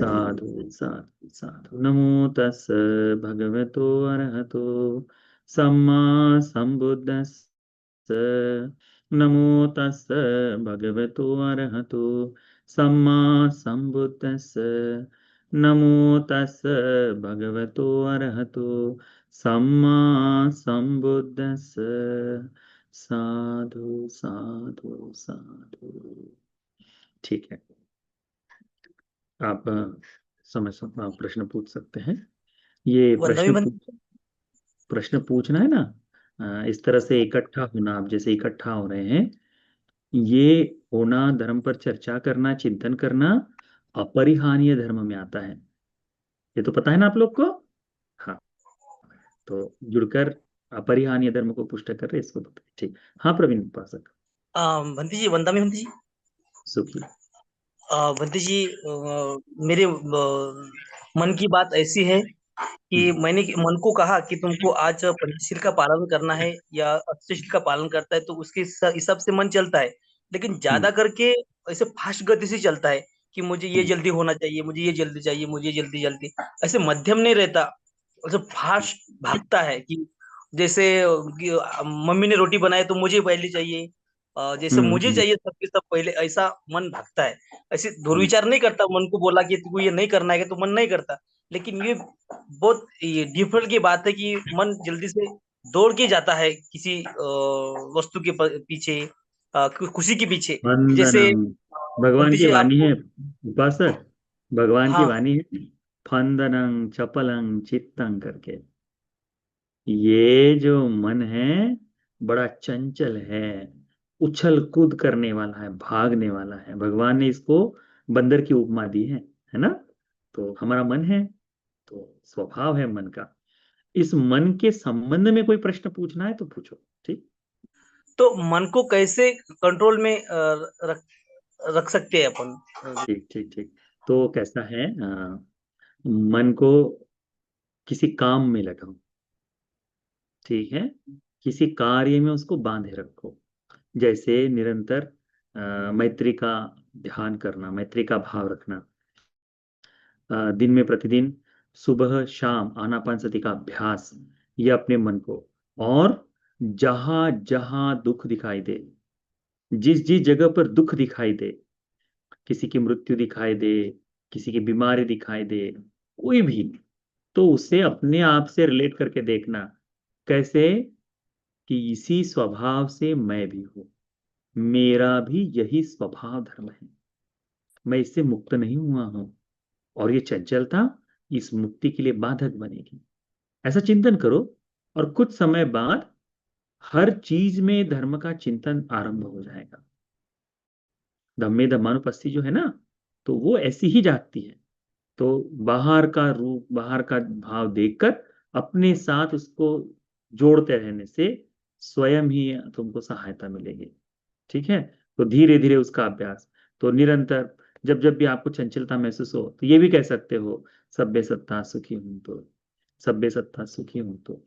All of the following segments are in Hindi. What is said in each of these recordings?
साधु साधु साधु। नमो तस् भगवतो अरहतो सम्मा संबुद्धस्स। नमो तस् भगवतो अरहतो सम्मा संबुद्धस्स। नमो तस् भगवतो अरहतो सम्मा संबुद्धस्स। साधु साधु साधु। ठीक है, आप प्रश्न पूछ सकते हैं। ये वंदवी बन। प्रश्न पूछना है ना, इस तरह से इकट्ठा होना, आप जैसे इकट्ठा हो रहे हैं, ये होना, धर्म पर चर्चा करना, चिंतन करना अपरिहार्य धर्म में आता है। ये तो पता है ना आप लोग को। हाँ, तो जुड़कर अपरिहार्य धर्म को पुष्ट कर रहे, इसको पता है। ठीक। हाँ प्रवीण उपासक। बंती जी, वंदमी बंती जी। सुखी। बंती जी, मेरे मन की बात ऐसी है कि हम्म, मैंने मन को कहा कि तुमको आज पंचशील का पालन करना है या अष्टशील का पालन करता है तो उसके हिसाब से मन चलता है। लेकिन हम्म, ज्यादा करके ऐसे फास्ट गति से चलता है कि मुझे ये हम्म, जल्दी होना चाहिए, मुझे ये जल्दी चाहिए, मुझे ये जल्दी जल्दी। ऐसे मध्यम नहीं रहता, ऐसे फास्ट भागता है कि जैसे कि मम्मी ने रोटी बनाई तो मुझे पहले चाहिए, जैसे हम्म, मुझे चाहिए सबके सब पहले, ऐसा मन भागता है। ऐसे हम्म, दुर्विचार नहीं करता, मन को बोला कि तुमको ये नहीं करना है तो मन नहीं करता। लेकिन बहुत ये डिफरेंट की बात है कि मन जल्दी से दौड़ के जाता है किसी वस्तु के पीछे, खुशी के पीछे। जैसे वंदनम। भगवान बंटी की जी वाणी आपको। है उपासक, भगवान की हाँ। वाणी है, फंदनं चपलं चित्तं करके। ये जो मन है बड़ा चंचल है, उछल कूद करने वाला है, भागने वाला है। भगवान ने इसको बंदर की उपमा दी है ना। तो हमारा मन है, तो स्वभाव है मन का। इस मन के संबंध में कोई प्रश्न पूछना है तो पूछो। ठीक। तो मन को कैसे कंट्रोल में रख रख सकते हैं अपन? ठीक ठीक ठीक। तो कैसा है, मन को किसी काम में लगाओ। ठीक है, किसी कार्य में उसको बांधे रखो। जैसे निरंतर मैत्री का ध्यान करना, मैत्री का भाव रखना। दिन में प्रतिदिन सुबह शाम आनापानसति का अभ्यास, ये अपने मन को। और जहां जहां दुख दिखाई दे, जिस जिस जगह पर दुख दिखाई दे, किसी की मृत्यु दिखाई दे, किसी की बीमारी दिखाई दे, कोई भी, तो उसे अपने आप से रिलेट करके देखना। कैसे कि इसी स्वभाव से मैं भी हूं, मेरा भी यही स्वभाव धर्म है, मैं इससे मुक्त नहीं हुआ हूं। और ये चंचलता इस मुक्ति के लिए बाधक बनेगी। ऐसा चिंतन करो, और कुछ समय बाद हर चीज में धर्म का चिंतन आरंभ हो जाएगा। धम्मे धम्मानुपस्थिति जो है ना, तो वो ऐसी ही जागती है। तो बाहर का रूप, बाहर का भाव देखकर अपने साथ उसको जोड़ते रहने से स्वयं ही तुमको सहायता मिलेगी। ठीक है। तो धीरे धीरे उसका अभ्यास, तो निरंतर, जब जब भी आपको चंचलता महसूस हो तो ये भी कह सकते हो, सभ्य सत्ता सुखी हूं तो, सभ्य सत्ता सुखी हूं तो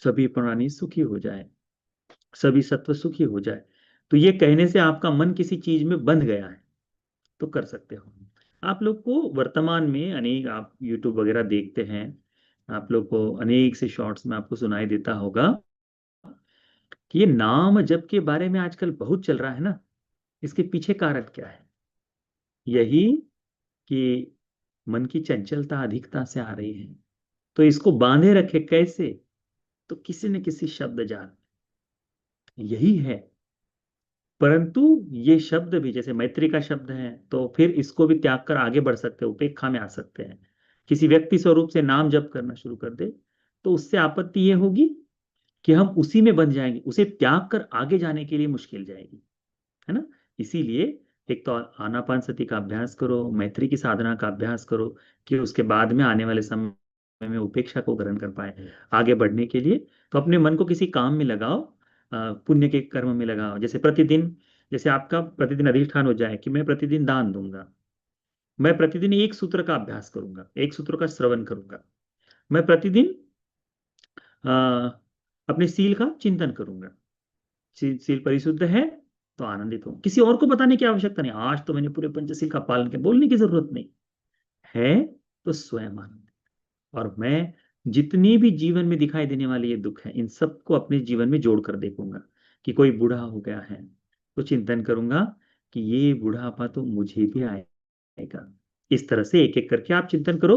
सभी प्राणी सुखी हो जाए, सभी सत्व सुखी हो जाए। तो ये कहने से आपका मन किसी चीज में बंध गया है, तो कर सकते हो। आप लोग को वर्तमान में अनेक, आप यूट्यूब वगैरह देखते हैं, आप लोग को अनेक से शॉर्ट्स में आपको सुनाई देता होगा कि ये नाम जप के बारे में आजकल बहुत चल रहा है ना। इसके पीछे कारण क्या है? यही कि मन की चंचलता अधिकता से आ रही है। तो इसको बांधे रखे कैसे? तो किसी न किसी शब्द जाल, यही है। परंतु ये शब्द भी, जैसे मैत्री का शब्द है, तो फिर इसको भी त्याग कर आगे बढ़ सकते हो, उपेक्षा में आ सकते हैं। किसी व्यक्ति स्वरूप से नाम जप करना शुरू कर दे, तो उससे आपत्ति ये होगी कि हम उसी में बंध जाएंगे, उसे त्याग कर आगे जाने के लिए मुश्किल जाएगी, है ना। इसीलिए एक तो आनापान सति का अभ्यास करो, मैत्री की साधना का अभ्यास करो, कि उसके बाद में आने वाले समय में उपेक्षा को ग्रहण कर पाए आगे बढ़ने के लिए। तो अपने मन को किसी काम में लगाओ, पुण्य के कर्म में लगाओ। जैसे प्रतिदिन, जैसे आपका प्रतिदिन अधिष्ठान हो जाए कि मैं प्रतिदिन दान दूंगा, मैं प्रतिदिन एक सूत्र का अभ्यास करूंगा, एक सूत्र का श्रवण करूंगा, मैं प्रतिदिन अ, अपने सील का चिंतन करूंगा। सील परिशुद्ध है तो आनंदित हूं। किसी और को बताने की आवश्यकता नहीं, आज तो मैंने पूरे पंचशील का पालन किया, बोलने की जरूरत नहीं। है तो स्वयं आनंद। और मैं जितनी भी जीवन में दिखाई देने वाले ये दुख है, इन सबको अपने जीवन में जोड़ कर देखूंगा। कि कोई बूढ़ा हो गया है तो चिंतन करूंगा कि ये बुढ़ापा तो मुझे भी आएगा। इस तरह से एक एक करके आप चिंतन करो,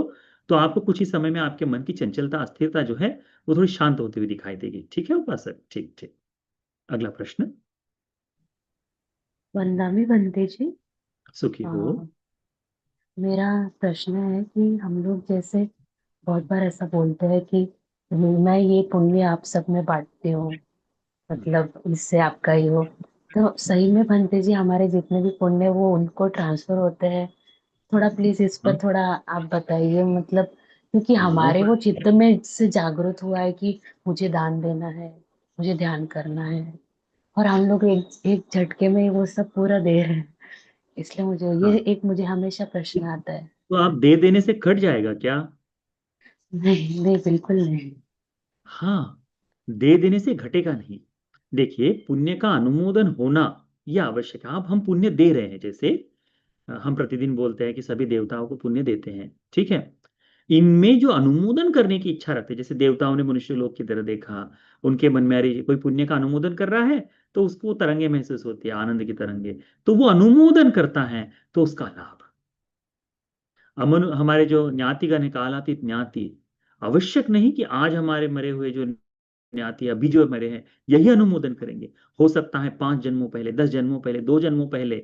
तो आपको कुछ ही समय में आपके मन की चंचलता, अस्थिरता जो है वो थोड़ी शांत होती हुई दिखाई देगी। ठीक है उपासक? ठीक ठीक। अगला प्रश्न। वंदामी बनते जी। सुखी आ, हो। मेरा प्रश्न है कि हम लोग जैसे बहुत बार ऐसा बोलते हैं कि मैं ये पुण्य आप सब में बांटती हूँ, मतलब इससे आपका ही हो। तो सही में बनते जी हमारे जितने भी पुण्य वो उनको ट्रांसफर होते हैं? थोड़ा प्लीज इस पर हाँ थोड़ा आप बताइए, मतलब क्योंकि हाँ हमारे वो चित्त में इससे जागृत हुआ है कि मुझे दान देना है, मुझे ध्यान करना है, और हम लोग एक एक झटके में वो सब पूरा दे रहे हैं। इसलिए मुझे ये हाँ। एक मुझे हमेशा प्रश्न आता है। तो आप दे देने से कट जाएगा क्या? नहीं नहीं, बिल्कुल नहीं। हाँ, दे देने से घटेगा नहीं। देखिए, पुण्य का अनुमोदन होना यह आवश्यक है। अब हम पुण्य दे रहे हैं, जैसे हम प्रतिदिन बोलते हैं कि सभी देवताओं को पुण्य देते हैं, ठीक है। इनमें जो अनुमोदन करने की इच्छा रखते हैं, जैसे देवताओं ने मनुष्य लोक की तरह देखा, उनके मन में अरे कोई पुण्य का अनुमोदन कर रहा है, तो उसको तरंगे महसूस होती है, आनंद की तरंगे। तो वो अनुमोदन करता है, तो उसका लाभ। अमन हमारे जो ज्ञातिगण है, कालातीत ज्ञाति, आवश्यक नहीं कि आज हमारे मरे हुए जो ज्ञाति अभी जो मरे हैं यही अनुमोदन करेंगे। हो सकता है 5 जन्मों पहले, 10 जन्मों पहले, 2 जन्मों पहले,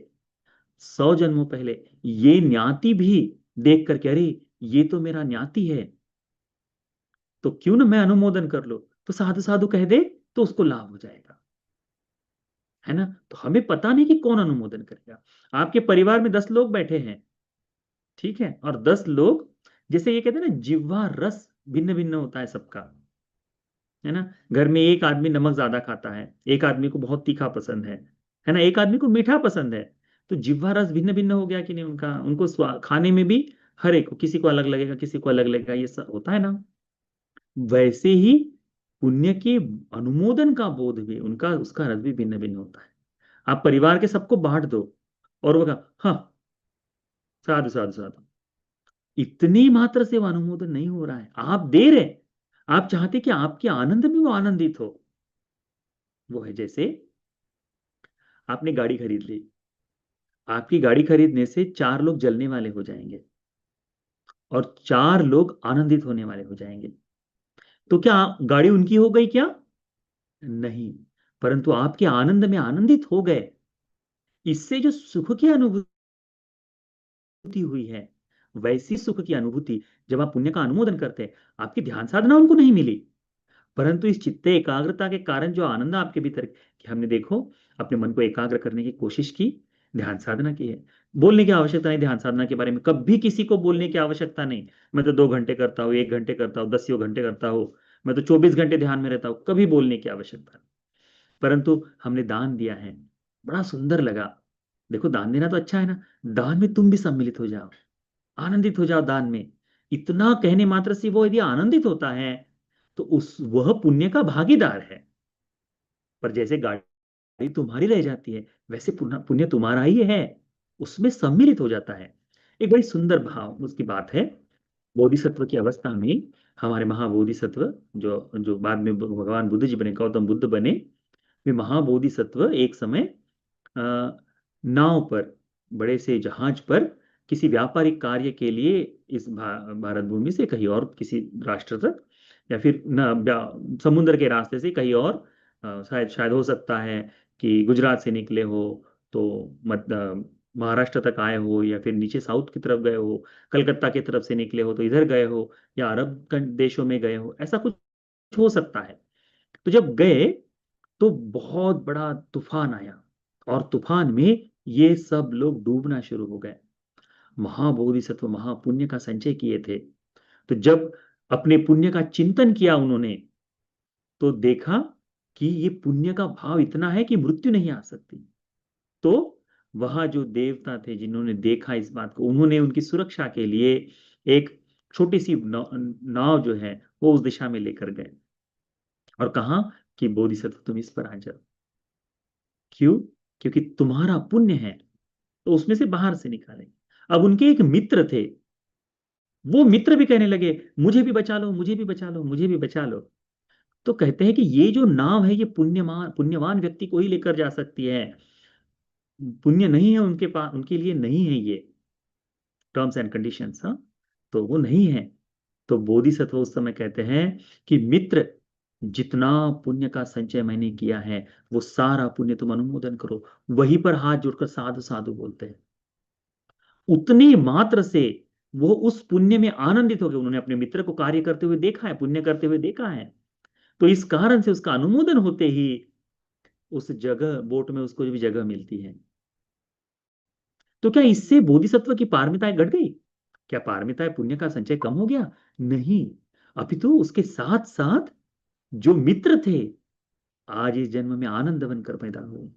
100 जन्मों पहले ये ज्ञाति भी देख करके अरे ये तो मेरा ज्ञाति है, तो क्यों ना मैं अनुमोदन कर लो। तो साधु साधु कह दे तो उसको लाभ हो जाएगा, है ना। तो हमें पता नहीं कि कौन अनुमोदन करेगा। आपके परिवार में 10 लोग बैठे हैं, ठीक है, और 10 लोग, जैसे ये कहते हैं ना, जिह्वा रस भिन्न भिन्न होता है सबका, है ना। घर में एक आदमी नमक ज्यादा खाता है, एक आदमी को बहुत तीखा पसंद है ना, एक आदमी को मीठा पसंद है। तो जिह्वा रस भिन्न भिन्न हो गया कि नहीं उनका, उनको खाने में भी हर एक को, किसी को अलग लगेगा, किसी को अलग लगेगा, ये सब होता है ना। वैसे ही पुण्य के अनुमोदन का बोध भी उनका, उसका रस भी भिन्न भिन्न होता है। आप परिवार के सबको बांट दो और वो कहा हाँ साधु साधु साधु, इतनी मात्र से वो अनुमोदन नहीं हो रहा है। आप दे रहे, आप चाहते कि आपके आनंद में वो आनंदित हो। वो है जैसे आपने गाड़ी खरीद ली, आपकी गाड़ी खरीदने से 4 लोग जलने वाले हो जाएंगे और 4 लोग आनंदित होने वाले हो जाएंगे। तो क्या गाड़ी उनकी हो गई क्या? नहीं, परंतु आपके आनंद में आनंदित हो गए। इससे जो सुख की अनुभूति हुई है, वैसी सुख की अनुभूति जब आप पुण्य का अनुमोदन करते हैं, आपकी ध्यान साधना उनको नहीं मिली, परंतु इस चित्ते एकाग्रता के कारण जो आनंद आपके भीतर, कि हमने देखो अपने मन को एकाग्र करने की कोशिश की, ध्यान साधना की है। बोलने की आवश्यकता नहीं, ध्यान साधना के बारे में कभी किसी को बोलने की आवश्यकता नहीं। मैं तो 2 घंटे करता हूँ, 1 घंटे करता हूँ, 10 घंटे करता हूँ, मैं तो 24 घंटे ध्यान में रहता हूँ, कभी बोलने की आवश्यकता नहीं। परंतु हमने दान दिया है, बड़ा सुंदर लगा। देखो, दान देना तो अच्छा है ना, दान में तुम भी सम्मिलित हो जाओ, आनंदित हो जाओ दान में। इतना कहने मात्र से वो यदि आनंदित होता है, तो उस वह पुण्य का भागीदार है। पर जैसे गाड़ी तुम्हारी रह जाती है, वैसे पुण्य पुण्य तुम्हारा ही है, उसमें सम्मिलित हो जाता है। एक बड़ी सुंदर भाव उसकी बात है। बोधिसत्व की अवस्था में हमारे महाबोधिसत्व, जो बाद में भगवान बुद्ध जी बने, गौतम बुद्ध बने, वे महाबोधिसत्व एक समय अ, नाव पर, बड़े से जहाज पर, किसी व्यापारिक कार्य के लिए इस भारत भूमि से कहीं और किसी राष्ट्र तक, या फिर समुद्र के रास्ते से कहीं और, शायद शायद हो सकता है कि गुजरात से निकले हो तो महाराष्ट्र तक आए हो, या फिर नीचे साउथ की तरफ गए हो, कलकत्ता की तरफ से निकले हो तो इधर गए हो, या अरब देशों में गए हो, ऐसा कुछ हो सकता है। तो जब गए तो बहुत बड़ा तूफान आया, और तूफान में ये सब लोग डूबना शुरू हो गए। महाबोधिसत्व महापुण्य का संचय किए थे, तो जब अपने पुण्य का चिंतन किया उन्होंने, तो देखा कि ये पुण्य का भाव इतना है कि मृत्यु नहीं आ सकती। तो वहां जो देवता थे जिन्होंने देखा इस बात को, उन्होंने उनकी सुरक्षा के लिए एक छोटी सी नाव जो है वो उस दिशा में लेकर गए, और कहा कि बोधिसत्व तुम इस पर आ जाओ। क्यों? क्योंकि तुम्हारा पुण्य है, तो उसमें से बाहर से निकालेंगे। अब उनके एक मित्र थे, वो मित्र भी कहने लगे, मुझे भी बचा लो, मुझे भी बचा लो, मुझे भी बचा लो। तो कहते हैं कि ये जो नाव है, ये पुण्यमान पुण्यवान व्यक्ति को ही लेकर जा सकती है। पुण्य नहीं है उनके पास, उनके लिए नहीं है ये टर्म्स एंड कंडीशंस। हाँ, तो वो नहीं है। तो बोधिसत्व उस समय कहते हैं कि मित्र, जितना पुण्य का संचय मैंने किया है, वो सारा पुण्य तुम अनुमोदन करो। वहीं पर हाथ जोड़कर साधु साधु बोलते हैं। उतनी मात्र से वो उस पुण्य में आनंदित हो गए। उन्होंने अपने मित्र को कार्य करते हुए देखा है, पुण्य करते हुए देखा है। तो इस कारण से उसका अनुमोदन होते ही उस जगह, बोट में उसको भी जगह मिलती है। तो क्या इससे बोधिसत्व की पारमिताएं घट गई? क्या पारमिताएं, पुण्य का संचय कम हो गया? नहीं। अभी तो उसके साथ साथ जो मित्र थे, आज इस जन्म में आनंद बनकर पैदा हुए,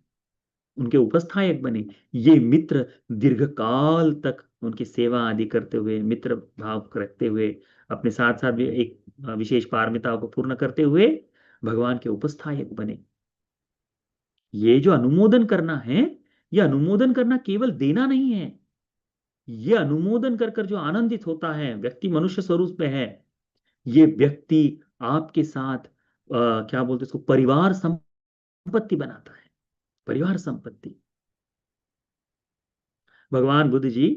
उनके उपस्थायक बने। ये मित्र दीर्घकाल तक उनकी सेवा आदि करते हुए, मित्र भाव रखते हुए, अपने साथ साथ भी एक विशेष पारमिताओं को पूर्ण करते हुए भगवान के उपस्थायक बने। ये जो अनुमोदन करना है, ये अनुमोदन करना केवल देना नहीं है। ये अनुमोदन कर कर जो आनंदित होता है व्यक्ति, मनुष्य स्वरूप में है। ये व्यक्ति आपके साथ क्या बोलते हैं उसको, परिवार संपत्ति बनाता है। परिवार संपत्ति। भगवान बुद्ध जी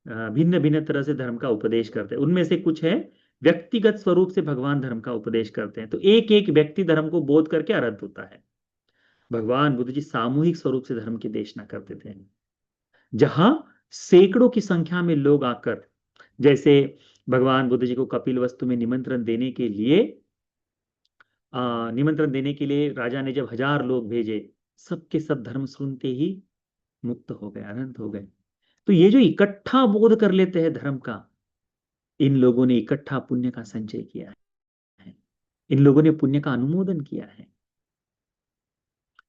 भिन्न भिन्न तरह से धर्म का उपदेश करते हैं। उनमें से कुछ है व्यक्तिगत स्वरूप से भगवान धर्म का उपदेश करते हैं। तो एक एक व्यक्ति धर्म को बोध करके अरहत होता है। भगवान बुद्ध जी सामूहिक स्वरूप से धर्म की देशना करते थे, जहां सैकड़ों की संख्या में लोग आकर, जैसे भगवान बुद्ध जी को कपिलवस्तु में निमंत्रण देने के लिए राजा ने जब 1000 लोग भेजे, सबके सब धर्म सुनते ही मुक्त हो गए, अनंत हो गए। तो ये जो इकट्ठा बोध कर लेते हैं धर्म का, इन लोगों ने इकट्ठा पुण्य का संचय किया है। इन लोगों ने पुण्य का अनुमोदन किया है।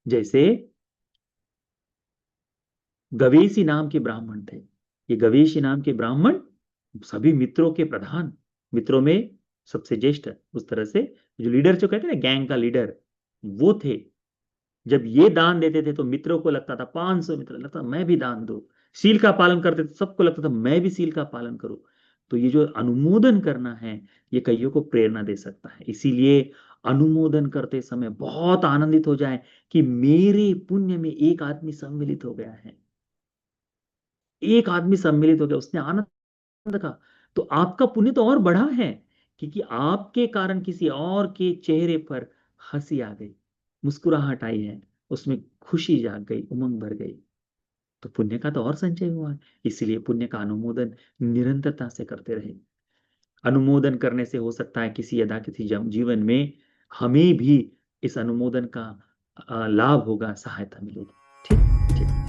जैसे गवेशी नाम के ब्राह्मण थे। ये गवेशी नाम के ब्राह्मण सभी मित्रों के प्रधान, मित्रों में सबसे ज्येष्ठ, उस तरह से जो लीडर, जो कहते हैं ना गैंग का लीडर, वो थे। जब ये दान देते थे तो मित्रों को लगता था, 500 मित्र लगता था मैं भी दान दूं। सील का पालन करते थे, सबको लगता था मैं भी सील का पालन करूं। तो ये जो अनुमोदन करना है, ये कईयों को प्रेरणा दे सकता है। इसीलिए अनुमोदन करते समय बहुत आनंदित हो जाए कि मेरे पुण्य में एक आदमी सम्मिलित हो गया है, एक आदमी सम्मिलित हो गया, उसने आनंद का। तो आपका पुण्य तो और बढ़ा है, क्योंकि आपके कारण किसी और के चेहरे पर हंसी आ गई, मुस्कुराहट आई है, उसमें खुशी जाग गई, उमंग भर गई। तो पुण्य का तो और संचय हुआ है। इसलिए पुण्य का अनुमोदन निरंतरता से करते रहे। अनुमोदन करने से हो सकता है किसी यदा किसी जीवन में हमें भी इस अनुमोदन का लाभ होगा, सहायता मिलेगी। ठीक ठीक।